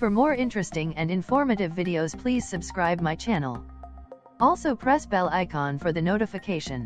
For more interesting and informative videos, please subscribe my channel. Also press bell icon for the notification.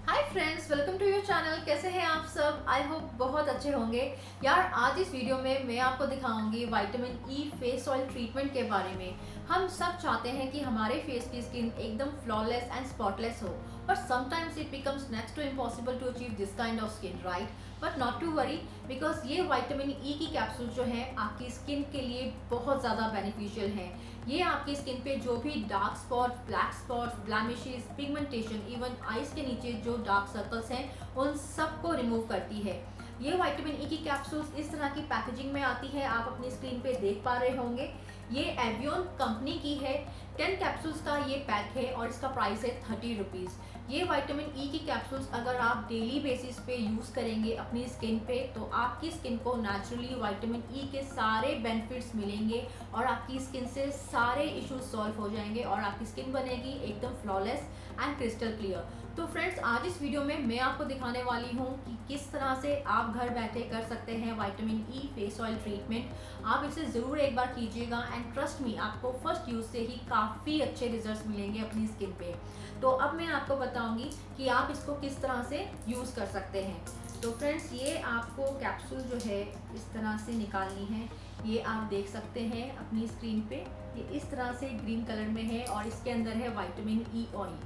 Hi friends, welcome to your channel. कैसे हैं आप सब? I hope बहुत अच्छे होंगे। यार, आज इस वीडियो में मैं आपको दिखाऊंगी vitamin E face oil treatment के बारे में। हम सब चाहते हैं कि हमारे फेस की स्किन एकदम फ्लॉलेस एंड स्पॉटलेस हो, पर sometimes it becomes next to impossible to achieve this kind of skin, right? But not to worry, because ये विटामिन ई की कैप्सूल जो है आपकी स्किन के लिए बहुत ज़्यादा बेनिफिशियल है। ये आपकी स्किन पे जो भी dark spot, black spots, blemishes, pigmentation, even eyes के नीचे जो डार्क सर्कल्स हैं उन सब को रिमूव करती है। ये विटामिन ई की कैप्सूल्स इस तरह की पैकेजिंग में आती है, आप अपनी स्क्रीन पे देख पा रहे होंगे। ये एवियन कंपनी की है। 10 कैप्सूल्स का ये पैक है और इसका प्राइस है 30 रुपीज़। ये विटामिन ई की कैप्सूल्स अगर आप डेली बेसिस पे यूज़ करेंगे अपनी स्किन पे, तो आपकी स्किन को नेचुरली विटामिन ई के सारे बेनिफिट्स मिलेंगे और आपकी स्किन से सारे इश्यूज सॉल्व हो जाएंगे और आपकी स्किन बनेगी एकदम फ्लॉलेस एंड क्रिस्टल क्लियर। तो फ्रेंड्स, आज इस वीडियो में मैं आपको दिखाने वाली हूँ कि किस तरह से आप घर बैठे कर सकते हैं vitamin E face oil treatment. आप इसे ज़रूर एक बार कीजिएगा एंड ट्रस्ट मी, आपको फर्स्ट यूज़ से ही काफ़ी अच्छे रिजल्ट्स मिलेंगे अपनी स्किन पे। तो अब मैं आपको बताऊंगी कि आप इसको किस तरह से यूज़ कर सकते हैं। तो फ्रेंड्स, ये आपको कैप्सूल जो है इस तरह से निकालनी है। ये आप देख सकते हैं अपनी स्क्रीन पे, ये इस तरह से ग्रीन कलर में है और इसके अंदर है विटामिन ई ऑयल।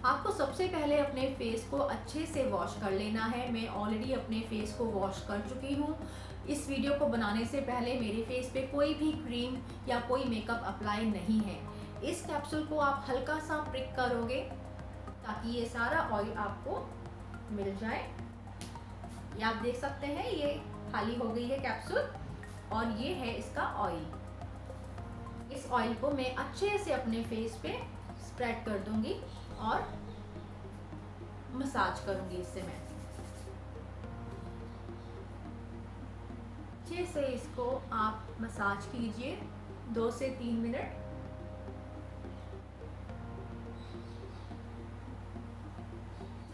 आपको सबसे पहले अपने फेस को अच्छे से वॉश कर लेना है। मैं ऑलरेडी अपने फेस को वॉश कर चुकी हूँ। इस वीडियो को बनाने से पहले मेरे फेस पे कोई भी क्रीम या कोई मेकअप अप्लाई नहीं है। इस कैप्सूल को आप हल्का सा प्रिक करोगे ताकि ये सारा ऑयल आपको मिल जाए। ये आप देख सकते हैं, ये खाली हो गई है कैप्सूल और ये है इसका ऑयल। इस ऑयल को मैं अच्छे से अपने फेस पे स्प्रेड कर दूंगी और मसाज करूंगी इससे। मैं अच्छे से इसको आप मसाज कीजिए 2 से 3 मिनट।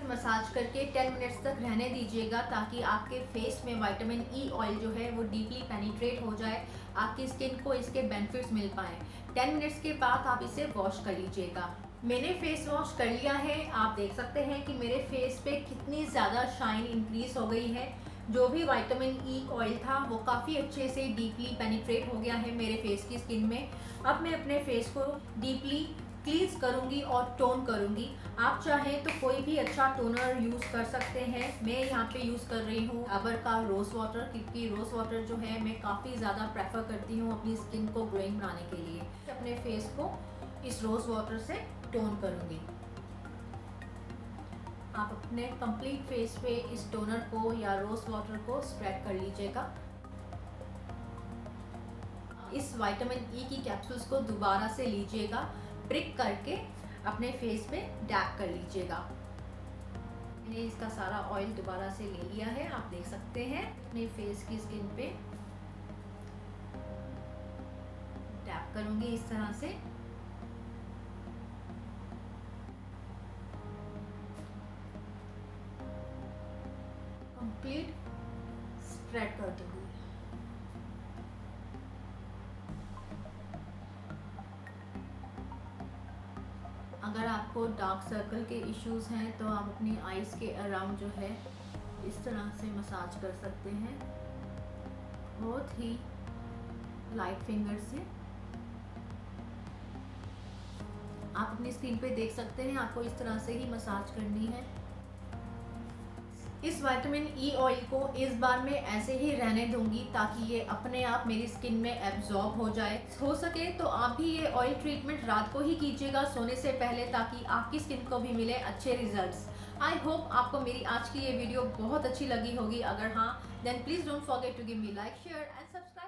मसाज करके 10 मिनट्स तक रहने दीजिएगा ताकि आपके फेस में विटामिन ई ऑयल जो है वो डीपली पेनिट्रेट हो जाए, आपकी स्किन को इसके बेनिफिट्स मिल पाए। 10 मिनट्स के बाद आप इसे वॉश कर लीजिएगा। मैंने फेस वॉश कर लिया है। आप देख सकते हैं कि मेरे फेस पे कितनी ज़्यादा शाइन इंक्रीज हो गई है। जो भी विटामिन ई ऑयल था वो काफ़ी अच्छे से डीपली पेनिट्रेट हो गया है मेरे फेस की स्किन में। अब मैं अपने फेस को डीपली क्लींस करूंगी और टोन करूंगी। आप चाहें तो कोई भी अच्छा टोनर यूज़ कर सकते हैं। मैं यहाँ पे यूज़ कर रही हूँ अबर का रोज़ वाटर, क्योंकि रोज़ वाटर जो है मैं काफ़ी ज़्यादा प्रेफर करती हूँ अपनी स्किन को ग्लोइंग बनाने के लिए। अपने फेस को इस रोज़ वाटर से टोन करूंगी। आप अपने कंप्लीट फेस पे इस टोनर को या रोज़ वाटर को स्प्रेड कर लीजिएगा। इस विटामिन ई की कैप्सूल्स को दोबारा से लीजिएगा, प्रिक करके अपने फेस पे डैप कर लीजिएगा। मैंने इसका सारा ऑयल दोबारा से ले लिया है, आप देख सकते हैं। अपने फेस की स्किन पे डैप करूंगी इस तरह से। कंप्लीट स्प्रेड कर दूंगी। अगर आपको डार्क सर्कल के इश्यूज हैं तो आप अपनी आईज के अराउंड जो है इस तरह से मसाज कर सकते हैं, बहुत ही लाइट फिंगर से। आप अपनी स्क्रीन पे देख सकते हैं, आपको इस तरह से ही मसाज करनी है। इस विटामिन ई ऑयल को इस बार मैं ऐसे ही रहने दूंगी ताकि ये अपने आप मेरी स्किन में एब्जॉर्ब हो जाए। हो सके तो आप भी ये ऑयल ट्रीटमेंट रात को ही कीजिएगा सोने से पहले, ताकि आपकी स्किन को भी मिले अच्छे रिजल्ट्स। आई होप आपको मेरी आज की ये वीडियो बहुत अच्छी लगी होगी। अगर हाँ, then please don't forget to give me like, share and subscribe.